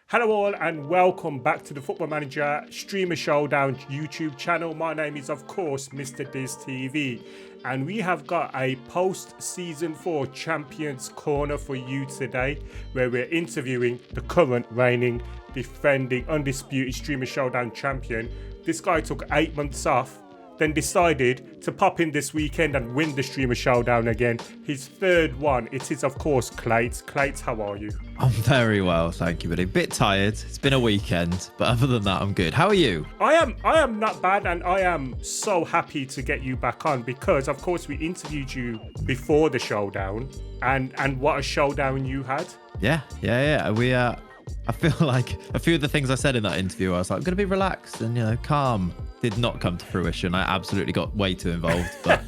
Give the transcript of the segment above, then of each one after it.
Hello all and welcome back to the Football Manager Streamer Showdown YouTube channel. My name is of course MrDizTV and we have got a post-season 4 Champions Corner for you today where we're interviewing the current reigning, defending, undisputed Streamer Showdown champion. This guy took 8 months off, then decided to pop in this weekend and win the Streamer Showdown again. His third one. It is of course Clayts. Clayts, how are you? I'm very well, thank you, buddy. Bit tired. It's been a weekend, but other than that, I'm good. How are you? I am not bad, and I am so happy to get you back on because, of course, we interviewed you before the showdown, and what a showdown you had. Yeah. We I feel like a few of the things I said in that interview, I was like, I'm gonna be relaxed and calm. Did not come to fruition. I absolutely got way too involved, but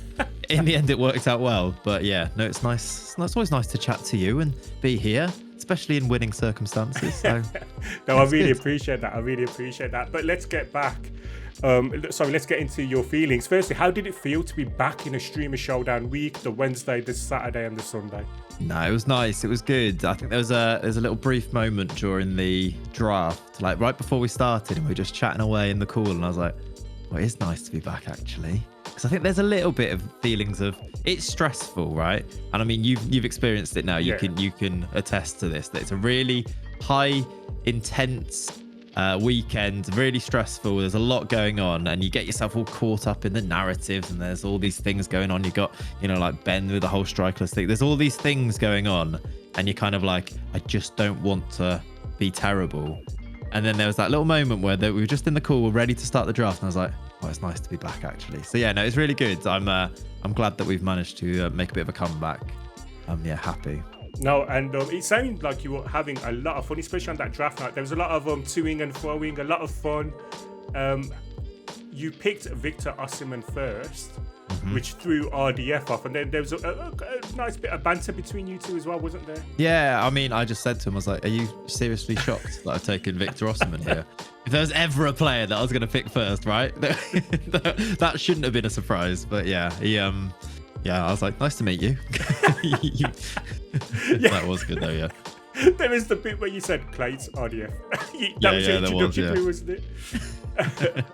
in the end, it worked out well. But yeah, no, it's nice. It's always nice to chat to you and be here, especially in winning circumstances. So no, I really appreciate that. I really appreciate that. But let's get back. Let's get into your feelings. Firstly, how did it feel to be back in a Streamer Showdown week, the Wednesday, the Saturday and the Sunday? No, it was nice. It was good. I think there's a little brief moment during the draft, like right before we started, and we were just chatting away in the call, and I was like, well, it is nice to be back actually. Because I think there's a little bit of feelings of it's stressful, right? And I mean, you've experienced it now. You can attest to this, that it's a really high, intense weekend, really stressful. There's a lot going on, and you get yourself all caught up in the narratives, and there's all these things going on. You got, like Ben with the whole strikerless thing. There's all these things going on, and you're kind of like, I just don't want to be terrible. And then there was that little moment where we were just in the call, we're ready to start the draft, and I was like, oh, it's nice to be back actually. So yeah, no, it's really good. I'm glad that we've managed to make a bit of a comeback. I'm happy. No, and it sounded like you were having a lot of fun, especially on that draft night. There was a lot of toing and froing, a lot of fun. You picked Victor Osimhen first, which threw RDF off, and then there was a nice bit of banter between you two as well, wasn't there? Yeah, I mean, I just said to him, I was like, are you seriously shocked that I've taken Victor Osimhen here? If there was ever a player that I was going to pick first, right? That shouldn't have been a surprise, but yeah, I was like, nice to meet you. That was good though, yeah. There is the bit where you said Clayts RDF. That was your introduction, wasn't it?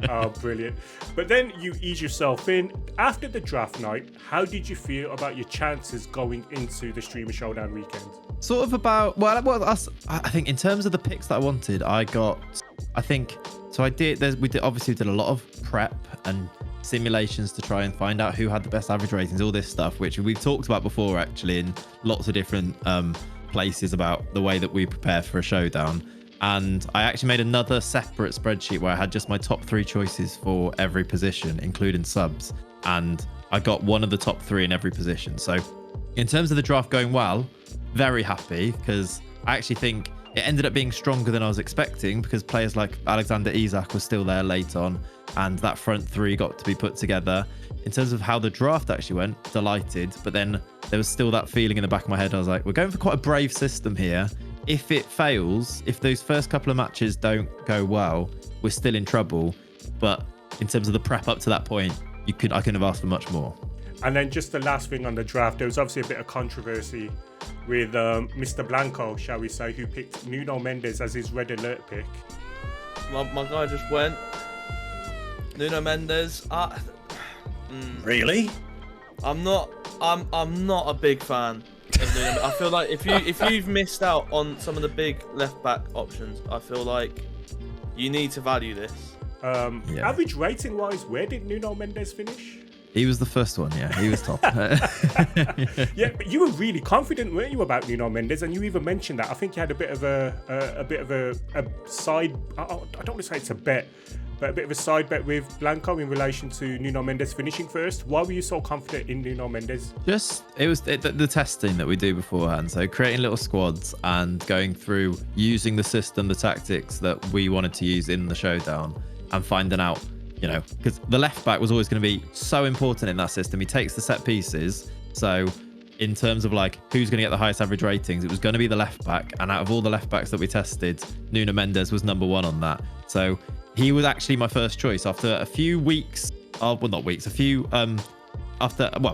Oh, brilliant. But then you ease yourself in. After the draft night, how did you feel about your chances going into the Streamer Showdown weekend? Sort of about, I think in terms of the picks that I wanted, we did a lot of prep and simulations to try and find out who had the best average ratings, all this stuff, which we've talked about before actually in lots of different places about the way that we prepare for a showdown. And I actually made another separate spreadsheet where I had just my top 3 choices for every position, including subs, and I got one of the top 3 in every position. So in terms of the draft going well, very happy, because I actually think it ended up being stronger than I was expecting, because players like Alexander Isak was still there late on, and that front 3 got to be put together. In terms of how the draft actually went, delighted, but then there was still that feeling in the back of my head. I was like, we're going for quite a brave system here. If it fails, if those first couple of matches don't go well, we're still in trouble. But in terms of the prep up to that point, I couldn't have asked for much more. And then just the last thing on the draft, there was obviously a bit of controversy with Mr. Blanco, shall we say, who picked Nuno Mendes as his red alert pick. My guy just went Nuno Mendes. Really? I'm not a big fan of Nuno. I feel like if you've missed out on some of the big left back options, I feel like you need to value this. Average rating wise, where did Nuno Mendes finish? He was the first one, yeah. He was top. Yeah, but you were really confident, weren't you, about Nuno Mendes? And you even mentioned that. I think you had a bit of a side. I don't want to say it's a bet, but a bit of a side bet with Blanco in relation to Nuno Mendes finishing first. Why were you so confident in Nuno Mendes? It was the testing that we do beforehand. So creating little squads and going through using the system, the tactics that we wanted to use in the showdown, and finding out, because the left back was always going to be so important in that system. He takes the set pieces. So in terms of like who's going to get the highest average ratings, it was going to be the left back. And out of all the left backs that we tested, Nuno Mendes was number 1 on that. So he was actually my first choice after a few weeks of,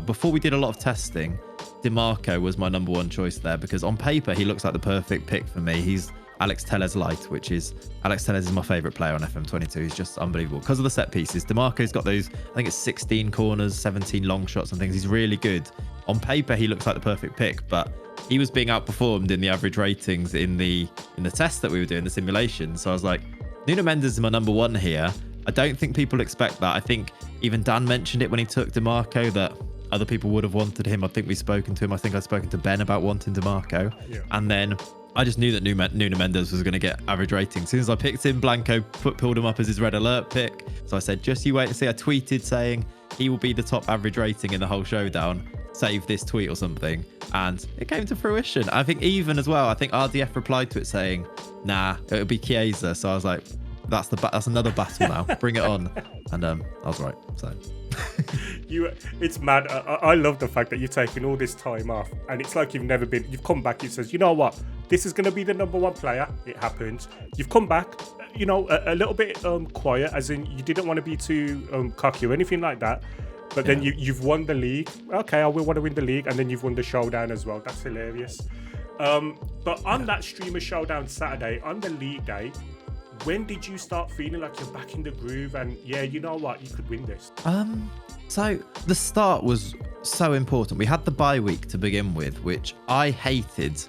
before we did a lot of testing. DiMarco was my number 1 choice there, because on paper he looks like the perfect pick for me. He's Alex Tellez Light, which is Alex Tellez is my favourite player on FM22. He's just unbelievable because of the set pieces. DeMarco's got those, I think it's 16 corners, 17 long shots and things. He's really good. On paper, he looks like the perfect pick, but he was being outperformed in the average ratings in the test that we were doing, the simulation. So I was like, Nuno Mendes is my number one here. I don't think people expect that. I think even Dan mentioned it when he took DeMarco that other people would have wanted him. I think we've spoken to him. I think I've spoken to Ben about wanting DeMarco. Yeah. And then I just knew that Nuno Mendes was going to get average rating. As soon as I picked him, Blanco pulled him up as his red alert pick. So I said, just you wait and see. I tweeted saying he will be the top average rating in the whole showdown. Save this tweet or something. And it came to fruition. I think even as well, I think RDF replied to it saying, nah, it'll be Chiesa. So I was like, that's another battle now. Bring it on. And I was right. So it's mad. I love the fact that you're taking all this time off, and it's like you've come back. It says, you know what, this is going to be the number one player. It happens. You've come back, a little bit quiet, as in you didn't want to be too cocky or anything like that. But then you've won the league. Okay, I will want to win the league, and then you've won the showdown as well. That's hilarious. But on that Streamer Showdown Saturday, on the league day, when did you start feeling like you're back in the groove and you know what, you could win this? So the start was so important. We had the bye week to begin with, which I hated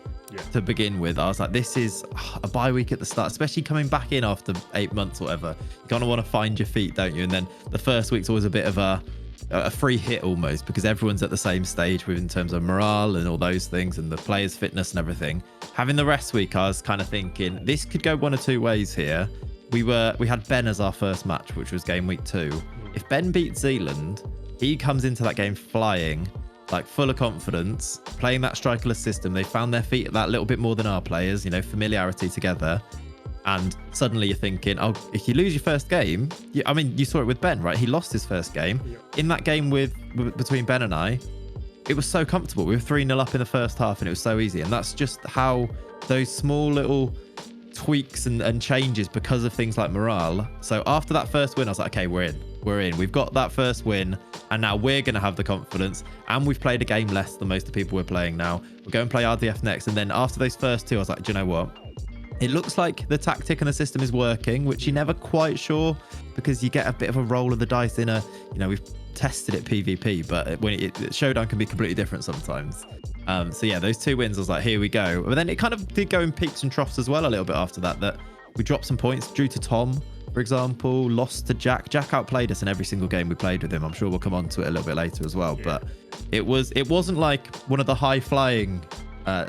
to begin with. I was like, this is a bye week at the start, especially coming back in after 8 months or whatever. You kind of want to find your feet, don't you? And then the first week's always a bit of a free hit almost, because everyone's at the same stage in terms of morale and all those things and the players' fitness and everything. Having the rest week, I was kind of thinking this could go one or two ways here. We had Ben as our first match, which was game week 2. If Ben beats Zealand, he comes into that game flying, like full of confidence, playing that strikerless system. They found their feet that little bit more than our players, familiarity together. And suddenly you're thinking, oh, if you lose your first game, you saw it with Ben, right? He lost his first game. In that game between Ben and I, it was so comfortable. We were 3-0 up in the first half and it was so easy. And that's just how those small little tweaks and changes because of things like morale. So after that first win, I was like, okay, we're in. We've got that first win and now we're going to have the confidence. And we've played a game less than most of the people we're playing now. We'll go and play RDF next. And then after those first two, I was like, do you know what? It looks like the tactic and the system is working, which you're never quite sure because you get a bit of a roll of the dice in we've tested it PvP, but when Showdown can be completely different sometimes. So those 2 wins, I was like, here we go. But then it kind of did go in peaks and troughs as well a little bit after that we dropped some points due to Tom, for example, lost to Jack. Jack outplayed us in every single game we played with him. I'm sure we'll come on to it a little bit later as well. Yeah. But it wasn't like one of the high-flying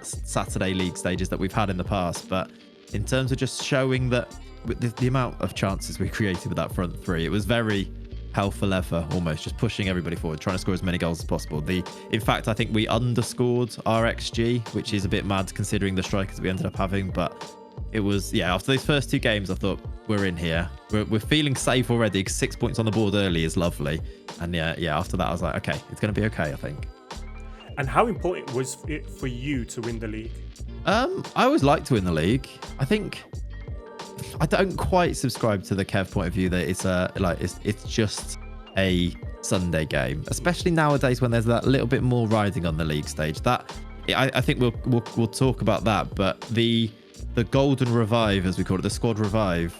Saturday League stages that we've had in the past, but in terms of just showing that the amount of chances we created with that front three, it was very hell for leather almost, just pushing everybody forward, trying to score as many goals as possible. In fact, I think we underscored our XG, which is a bit mad considering the strikers that we ended up having. But it was, after those first 2 games, I thought, we're in here. We're feeling safe already because 6 points on the board early is lovely. And after that, I was like, okay, it's going to be okay, I think. And how important was it for you to win the league? I always like to win the league. I think I don't quite subscribe to the Kev point of view that it's just a Sunday game, especially nowadays when there's that little bit more riding on the league stage. That I think we'll talk about that, but the golden revive, as we call it, the squad revive,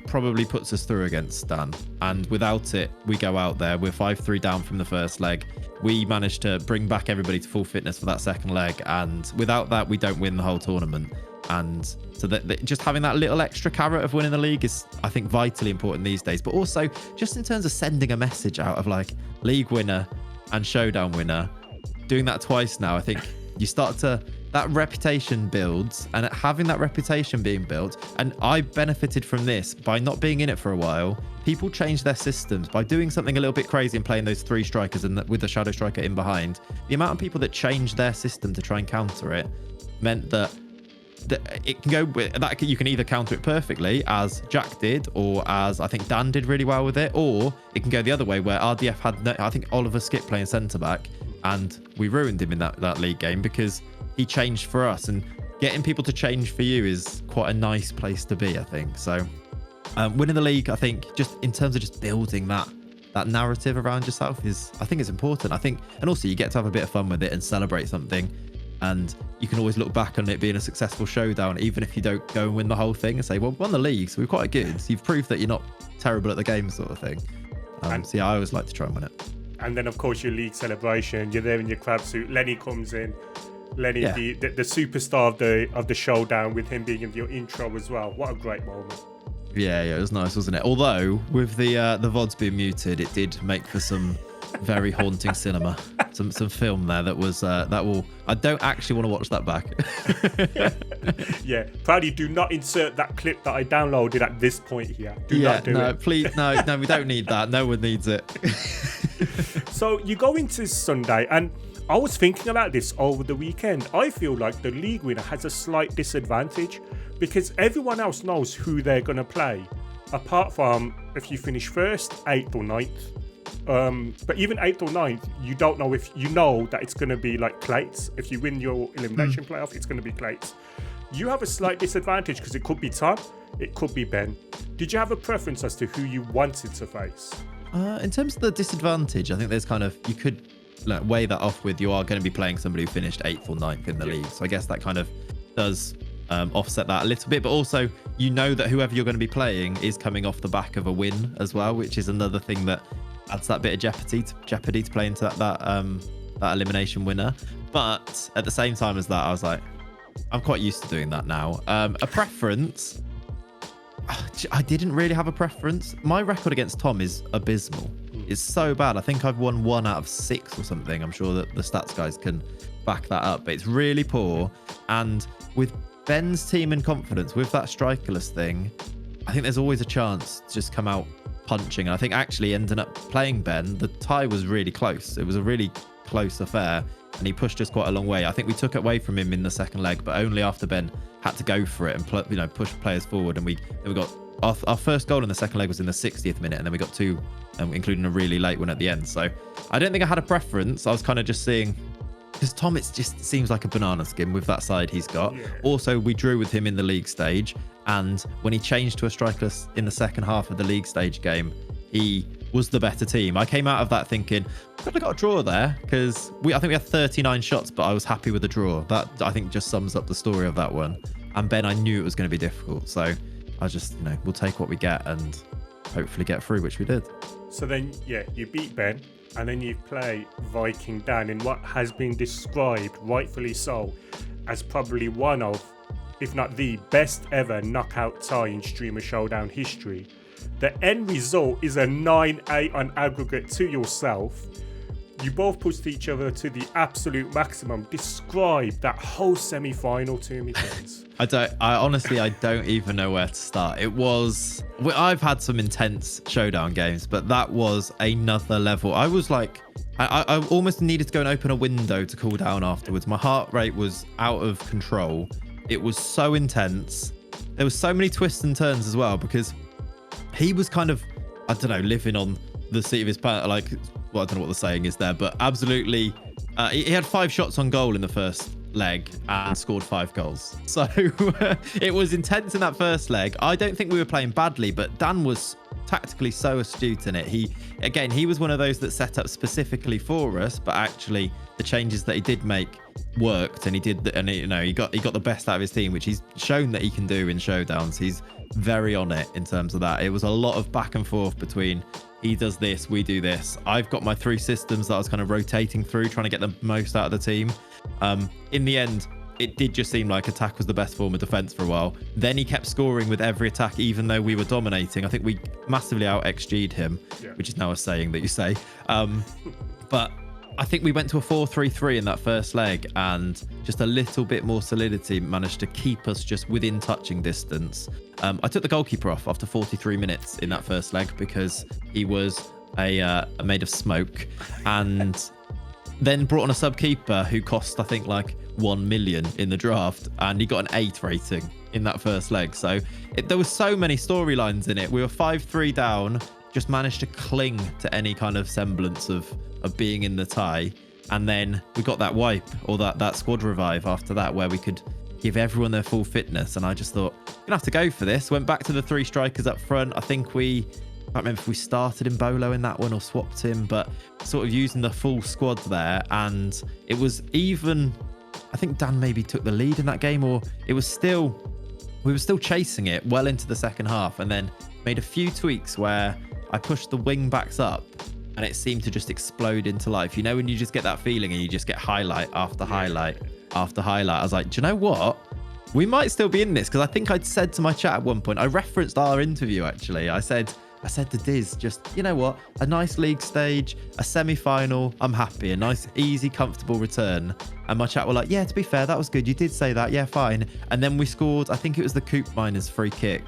probably puts us through against Stan. And without it, we go out there. We're 5-3 down from the first leg. We managed to bring back everybody to full fitness for that second leg. And without that, we don't win the whole tournament. And so just having that little extra carrot of winning the league is, I think, vitally important these days. But also just in terms of sending a message out of like league winner and showdown winner, doing that twice now, I think you start to... that reputation builds, and having that reputation being built, and I benefited from this by not being in it for a while. People change their systems by doing something a little bit crazy and playing those 3 strikers and with the shadow striker in behind. The amount of people that changed their system to try and counter it meant that it can go with that. You can either counter it perfectly, as Jack did, or as I think Dan did really well with it, or it can go the other way where RDF had, I think, Oliver Skip playing centre back, and we ruined him in that league game because he changed for us. And getting people to change for you is quite a nice place to be, I think. So winning the league, I think, just in terms of just building that narrative around yourself I think it's important. I think, and also you get to have a bit of fun with it and celebrate something. And you can always look back on it being a successful showdown, even if you don't go and win the whole thing, and say, well, we won the league, so we're quite good. So you've proved that you're not terrible at the game, sort of thing. So yeah, I always like to try and win it. And then, of course, your league celebration. You're there in your crab suit. Lenny comes in. Lenny, the superstar of the showdown, with him being in your intro as well. What a great moment. Yeah, it was nice, wasn't it? Although with the VODs being muted, it did make for some very haunting cinema. Some film there that was I don't actually want to watch that back. Yeah, proudly do not insert that clip that I downloaded at this point here. Do not do it. Please, no, we don't need that. No one needs it. So you go into Sunday, and I was thinking about this over the weekend. I feel like the league winner has a slight disadvantage because everyone else knows who they're going to play, apart from if you finish first, 8th or 9th. But even 8th or 9th, you don't know if you know that it's going to be like Clayts. If you win your elimination playoff, it's going to be Clayts. You have a slight disadvantage because it could be Tom, it could be Ben. Did you have a preference as to who you wanted to face? In terms of the disadvantage, I think there's kind of, you could weigh that off with, you are going to be playing somebody who finished 8th or 9th in the league. So I guess that kind of does offset that a little bit, but also you know that whoever you're going to be playing is coming off the back of a win as well, which is another thing that adds that bit of jeopardy to play into that elimination winner. But at the same time as that, I was like, I'm quite used to doing that now. A preference, I didn't really have a preference. My record against Tom is abysmal. It's so bad. I think I've won 1 out of 6 or something. I'm sure that the stats guys can back that up, but it's really poor. And with Ben's team and confidence, with that strikerless thing, I think there's always a chance to just come out punching. I think actually ending up playing Ben, the tie was really close. It was a really close affair, and he pushed us quite a long way. I think we took it away from him in the second leg, but only after Ben had to go for it and push players forward. And we got our first goal in the second leg was in the 60th minute, and then we got 2, including a really late one at the end. So I don't think I had a preference. I was kind of just seeing, because Tom, it just seems like a banana skin with that side he's got. Yeah. Also, we drew with him in the league stage, and when he changed to a strikerless in the second half of the league stage game, he was the better team. I came out of that thinking, could have got a draw there, because I think we had 39 shots, but I was happy with the draw. That, I think, just sums up the story of that one. And Ben, I knew it was going to be difficult, so I was just, we'll take what we get and hopefully get through, which we did. So then, you beat Ben, and then you play Viking Dan in what has been described, rightfully so, as probably one of, if not the best ever knockout tie in Streamer Showdown history. The end result is a 9-8 on aggregate to yourself. You both pushed each other to the absolute maximum. Describe that whole semi-final to me, please. I honestly don't even know where to start. I've had some intense showdown games, but that was another level. I was like, I almost needed to go and open a window to cool down afterwards. My heart rate was out of control. It was so intense. There was so many twists and turns as well, because he was kind of, I don't know, living on the seat of his pants. Like, well, I don't know what the saying is there, but absolutely, he had 5 shots on goal in the first leg and scored 5 goals. So it was intense in that first leg. I don't think we were playing badly, but Dan was tactically so astute in it. He was one of those that set up specifically for us, but actually the changes that he did make worked, and he got the best out of his team, which he's shown that he can do in showdowns. He's very on it in terms of that. It was a lot of back and forth between, he does this, we do this. I've got my 3 systems that I was kind of rotating through, trying to get the most out of the team. In the end, it did just seem like attack was the best form of defense for a while. Then he kept scoring with every attack, even though we were dominating. I think we massively out XG'd him, which is now a saying that you say. But I think we went to a 4-3-3 in that first leg, and just a little bit more solidity managed to keep us just within touching distance. I took the goalkeeper off after 43 minutes in that first leg because he was made of smoke, and then brought on a sub keeper who cost, I think, like 1 million in the draft, and he got an 8 rating in that first leg. So there was so many storylines in it. We were 5-3 down, just managed to cling to any kind of semblance of being in the tie, and then we got that wipe, or that squad revive after that, where we could give everyone their full fitness. And I just thought, we're gonna have to go for this. Went back to the 3 strikers up front. I think I can't remember if we started in Bolo in that one or swapped him, but sort of using the full squad there. And it was even, I think Dan maybe took the lead in that game, or we were still chasing it well into the second half, and then made a few tweaks where I pushed the wing backs up and it seemed to just explode into life. You know, when you just get that feeling and you just get highlight after highlight after highlight. I was like, do you know what? We might still be in this, because I think I'd said to my chat at one point, I referenced our interview actually. I said to Diz, just, you know what? A nice league stage, a semi-final, I'm happy. A nice, easy, comfortable return. And my chat were like, yeah, to be fair, that was good. You did say that. Yeah, fine. And then we scored, I think it was the Coop Miners free kick.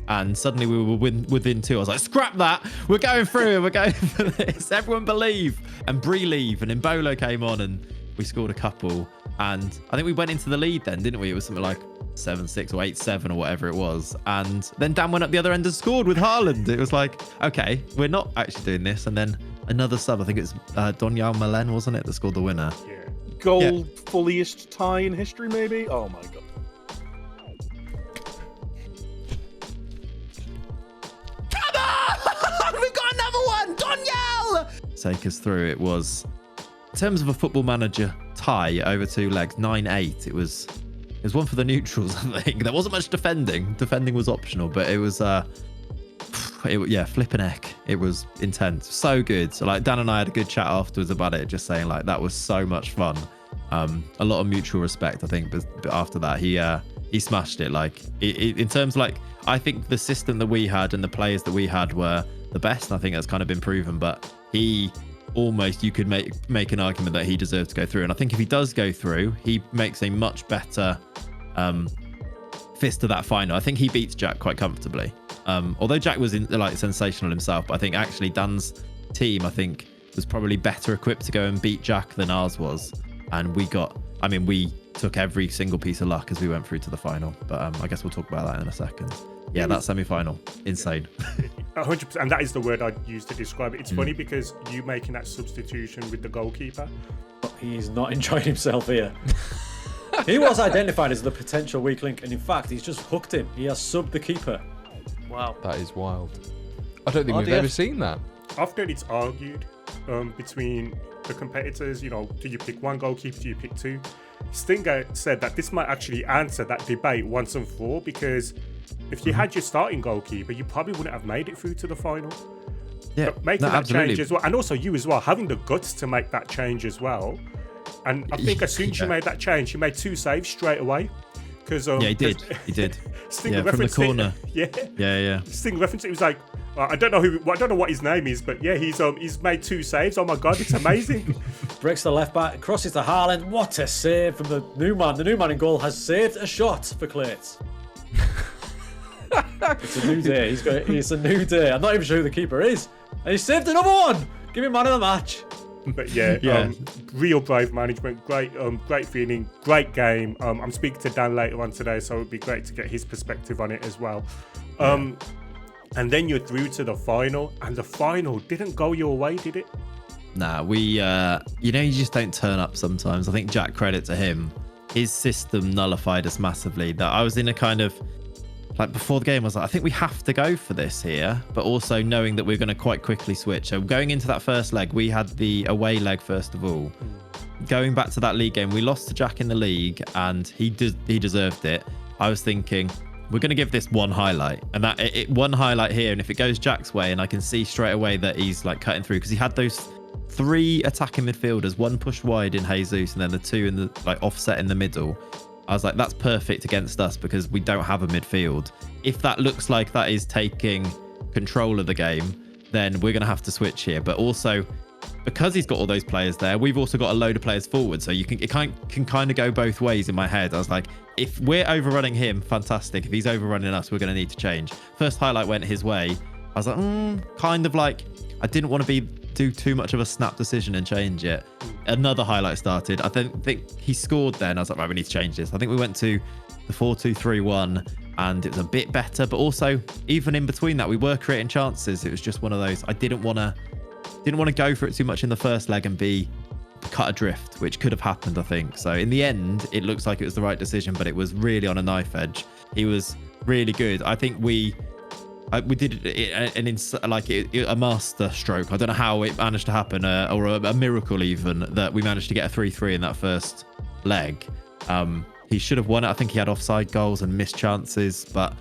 And suddenly we were within 2. I was like, scrap that. We're going through. We're going for this. Everyone believe. And Bree leave. And Imbolo came on and we scored a couple. And I think we went into the lead then, didn't we? It was something like 7-6 or 8-7 or whatever it was. And then Dan went up the other end and scored with Haaland. It was like, okay, we're not actually doing this. And then another sub, I think it's Donyal Malen, wasn't it, that scored the winner? Yeah. Goal fulliest tie in history, maybe? Oh my god. Come on! We've got another one! Donyal! Take us through. It was, in terms of a Football Manager tie over 2 legs, 9-8. It was one for the neutrals, I think. There wasn't much defending. Defending was optional, but it was flipping heck. It was intense. So good. So like Dan and I had a good chat afterwards about it, just saying like that was so much fun. A lot of mutual respect, I think, but after that he smashed it. Like in terms of, like, I think the system that we had and the players that we had were the best, and I think that's kind of been proven, but he almost, you could make an argument that he deserved to go through. And I think if he does go through, he makes a much better fist to that final. I think he beats Jack quite comfortably. Although Jack was sensational himself, but I think actually Dan's team, I think, was probably better equipped to go and beat Jack than ours was. And we took every single piece of luck as we went through to the final. But I guess we'll talk about that in a second. Yeah, that semi-final, insane. 100%, and that is the word I'd use to describe it. It's funny because you making that substitution with the goalkeeper. He's not enjoying himself here. He was identified as the potential weak link, and in fact, he's just hooked him. He has subbed the keeper. Wow. That is wild. I don't think we've ever seen that. Often it's argued between the competitors, you know, do you pick one goalkeeper, do you pick 2? Stinger said that this might actually answer that debate once and for all, because if you had your starting goalkeeper, you probably wouldn't have made it through to the final. Yeah, but making that change as well, and also you as well, having the guts to make that change as well. And I think as soon as you made that change, you made 2 saves straight away. Because he did. Stinger from the corner. Yeah. Stinger referenced it. He was like, I don't know what his name is, but yeah, he's made 2 saves. Oh my god, it's amazing. Breaks the left back, crosses to Haaland. What a save from the new man. The new man in goal has saved a shot for Clayts. It's a new day. It's a new day. I'm not even sure who the keeper is. And he saved another one. Give him man of the match. But yeah. Real brave management, great feeling, great game. I'm speaking to Dan later on today, so it would be great to get his perspective on it as well. And then you're through to the final, and the final didn't go your way, did it? Nah, you just don't turn up sometimes. I think Jack, credit to him, his system nullified us massively. That I was in a kind of, like, before the game, I was like, I think we have to go for this here, but also knowing that we're going to quite quickly switch. So going into that first leg, we had the away leg first of all. Going back to that league game, we lost to Jack in the league, and he deserved it. I was thinking, we're going to give this one highlight, and one highlight here, and if it goes Jack's way, and I can see straight away that he's like cutting through, because he had those 3 attacking midfielders, 1 pushed wide in Jesus, and then the 2 in the offset in the middle. I was like, that's perfect against us because we don't have a midfield. If that looks like that is taking control of the game, then we're going to have to switch here. But also, because he's got all those players there, we've also got a load of players forward. So it can kind of go both ways in my head. I was like, if we're overrunning him, fantastic. If he's overrunning us, we're going to need to change. First highlight went his way. I was like, kind of like, I didn't want to do too much of a snap decision and change it. Another highlight started. I think he scored then. I was like, right, we need to change this. I think we went to the 4-2-3-1 and it was a bit better, but also even in between that, we were creating chances. It was just one of those, I didn't want to go for it too much in the first leg and be cut adrift, which could have happened, I think. So in the end, it looks like it was the right decision, but it was really on a knife edge. He was really good. I think we did a master stroke. I don't know how it managed to happen, or a miracle even, that we managed to get a 3-3 in that first leg. He should have won it. I think he had offside goals and missed chances. But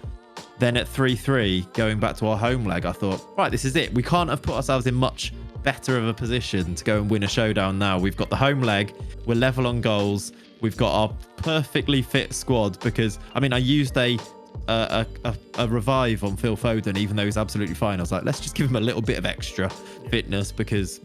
then at 3-3, going back to our home leg, I thought, right, this is it. We can't have put ourselves in much better of a position to go and win a showdown now. We've got the home leg. We're level on goals. We've got our perfectly fit squad because, I mean, I used a revive on Phil Foden, even though he's absolutely fine. I was like, let's just give him a little bit of extra fitness because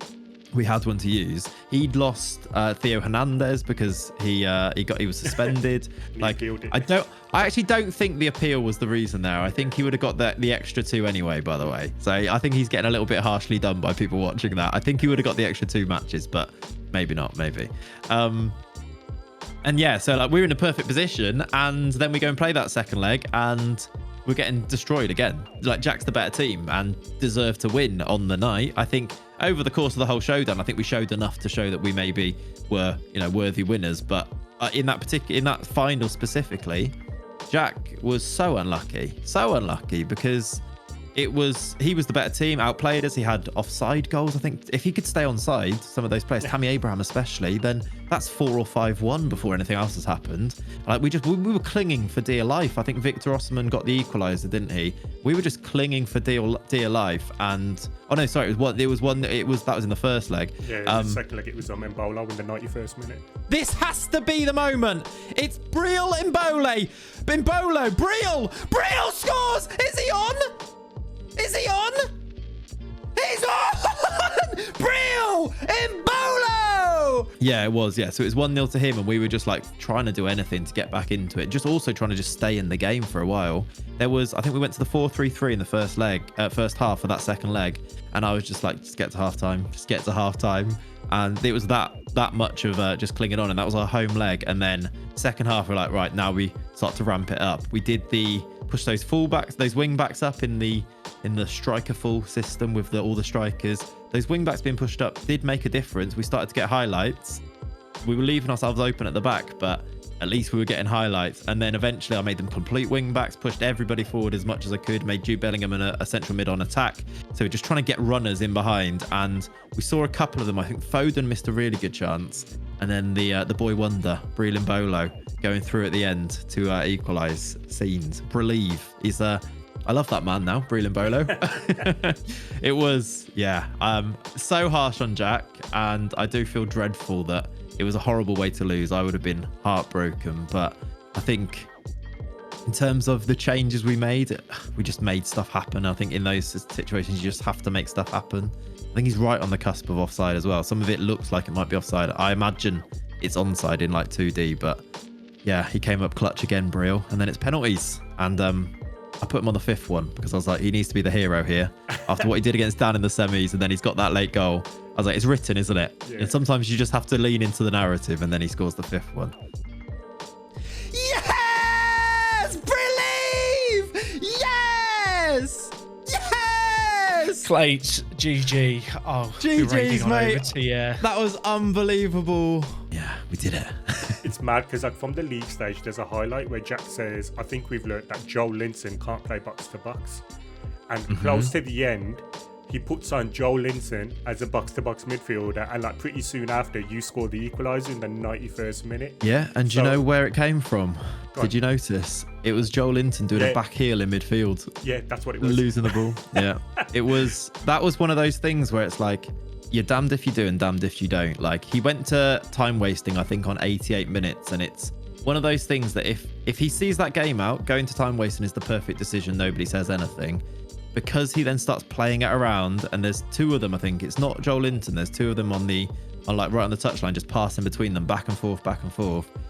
we had one to use. He'd lost Theo Hernandez because he was suspended. Like, I actually don't think the appeal was the reason there. I think he would have got the extra 2 anyway, by the way. So I think he's getting a little bit harshly done by people watching that. I think he would have got the extra 2 matches, but maybe not, maybe. And yeah, so like we're in a perfect position, and then we go and play that second leg, and we're getting destroyed again. Like, Jack's the better team and deserved to win on the night. I think over the course of the whole showdown, I think we showed enough to show that we maybe were, worthy winners. But in that final specifically, Jack was so unlucky because he was the better team, outplayed us. He had offside goals. I think if he could stay onside, some of those players, Tammy Abraham especially, then that's 4 or 5-1 before anything else has happened. Like, we were clinging for dear life. I think Victor Osman got the equaliser, didn't he? We were just clinging for dear life. And that was in the first leg. Yeah, the second leg it was Mbolo in the 91st minute. This has to be the moment. It's Brill Mbolo. Brill scores. Is he on? Is he on? He's on! Brill Mbolo! Yeah, it was. Yeah, so it was 1-0 to him, and we were just like trying to do anything to get back into it. Just also trying to just stay in the game for a while. I think we went to the 4-3-3 in the first half of that second leg, and I was just like, just get to halftime. And it was that much of just clinging on, and that was our home leg. And then second half, we're like, right, now we start to ramp it up. We did push those fullbacks, those wing backs up in the striker full system with all the strikers. Those wing backs being pushed up did make a difference. We started to get highlights. We were leaving ourselves open at the back, but at least we were getting highlights. And then eventually I made them complete wing backs, pushed everybody forward as much as I could, made Jude Bellingham a central mid on attack. So we're just trying to get runners in behind. And we saw a couple of them. I think Foden missed a really good chance. And then the boy wonder, Brill Mbolo, going through at the end to equalise scenes. Believe. I love that man now, Brill Mbolo. It was, so harsh on Jack. And I do feel dreadful that it was a horrible way to lose. I would have been heartbroken. But I think in terms of the changes we made, we just made stuff happen. I think in those situations, you just have to make stuff happen. I think he's right on the cusp of offside as well. Some of it looks like it might be offside. I imagine it's onside in like 2D, but yeah, he came up clutch again, Brill. And then it's penalties. And I put him on the 5th one because I was like, he needs to be the hero here after what he did against Dan in the semis. And then he's got that late goal. I was like, it's written, isn't it? Yeah. And sometimes you just have to lean into the narrative, and then he scores the 5th one. Yes! Believe! Yes! Yes! Clayts, GG. Oh, GG's, mate. Over to you. That was unbelievable. Yeah, we did it. It's mad because like from the league stage, there's a highlight where Jack says, I think we've learned that Joe Linton can't play box to box. And close to the end, he puts on Joe Linton as a box-to-box midfielder, and like pretty soon after, you score the equaliser in the 91st minute. Yeah, and do you know where it came from? Did you notice? It was Joe Linton doing a back heel in midfield. Yeah, that's what it was. Losing the ball. Yeah. That was one of those things where it's like, you're damned if you do and damned if you don't. Like, he went to time wasting, I think, on 88 minutes, and it's one of those things that if he sees that game out, going to time wasting is the perfect decision. Nobody says anything. Because he then starts playing it around, and there's 2 of them, I think. It's not Joel Linton. There's 2 of them on like right on the touchline, just passing between them, back and forth.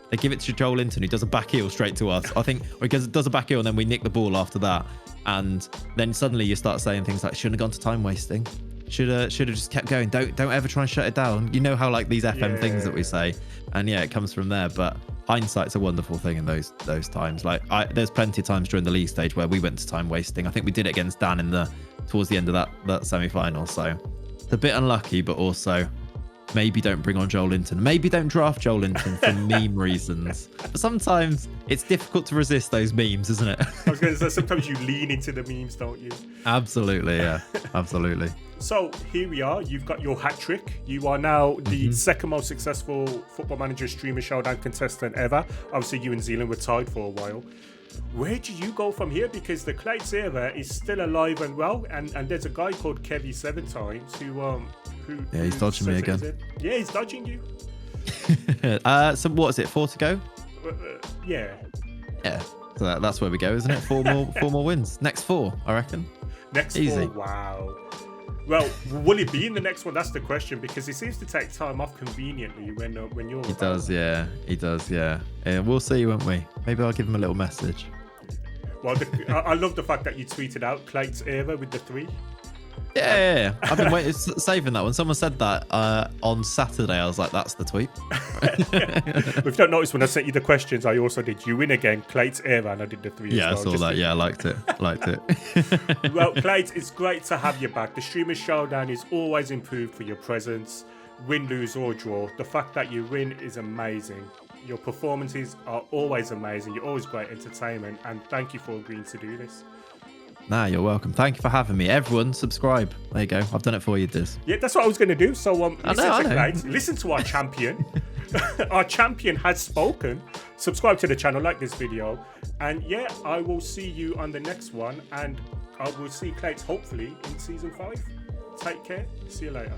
They give it to Joel Linton, who does a back heel straight to us, I think, or he does a back heel, and then we nick the ball after that. And then suddenly you start saying things like, shouldn't have gone to time wasting. Should have just kept going. Don't ever try and shut it down. You know how like these FM things that we say, and yeah, it comes from there. But hindsight's a wonderful thing in those times. Like there's plenty of times during the league stage where we went to time wasting. I think we did it against Dan towards the end of that semi-final. So it's a bit unlucky, but also maybe don't bring on Joel Linton. Maybe don't draft Joel Linton for meme reasons. But sometimes it's difficult to resist those memes, isn't it? I was going to say, sometimes you lean into the memes, don't you? Absolutely, yeah. Absolutely. So here we are. You've got your hat trick. You are now the second most successful Football Manager Streamer Showdown contestant ever. Obviously, you and Zealand were tied for a while. Where do you go from here? Because the Clayts era is still alive and well, and there's a guy called Kevy7times who Yeah, he's dodging me again. Yeah, he's dodging you. So what is it? 4 to go? Yeah. Yeah. So that's where we go, isn't it? Four more wins. Next 4, I reckon. Next Easy. 4, wow. Well, will it be in the next one? That's the question, because he seems to take time off conveniently when you're. He does, yeah. He does, yeah. We'll see, won't we? Maybe I'll give him a little message. Well, I love the fact that you tweeted out Clayts era with the 3. Yeah. I've been waiting, saving that one. Someone said that on Saturday. I was like, that's the tweet. If you don't notice, when I sent you the questions, I also did you win again, Clayts era, and I did the 3 Yeah, as well. I saw that. Yeah, I liked it. Well, Clayts, it's great to have you back. The Streamer Showdown is always improved for your presence. Win, lose, or draw. The fact that you win is amazing. Your performances are always amazing. You're always great entertainment. And thank you for agreeing to do this. Nah, you're welcome. Thank you for having me. Everyone, subscribe. There you go. I've done it for you, Diz. Yeah, that's what I was going to do. So listen I know. Clayts. Listen to our champion. Our champion has spoken. Subscribe to the channel, like this video. And yeah, I will see you on the next one. And I will see Clayts hopefully in season 5. Take care. See you later.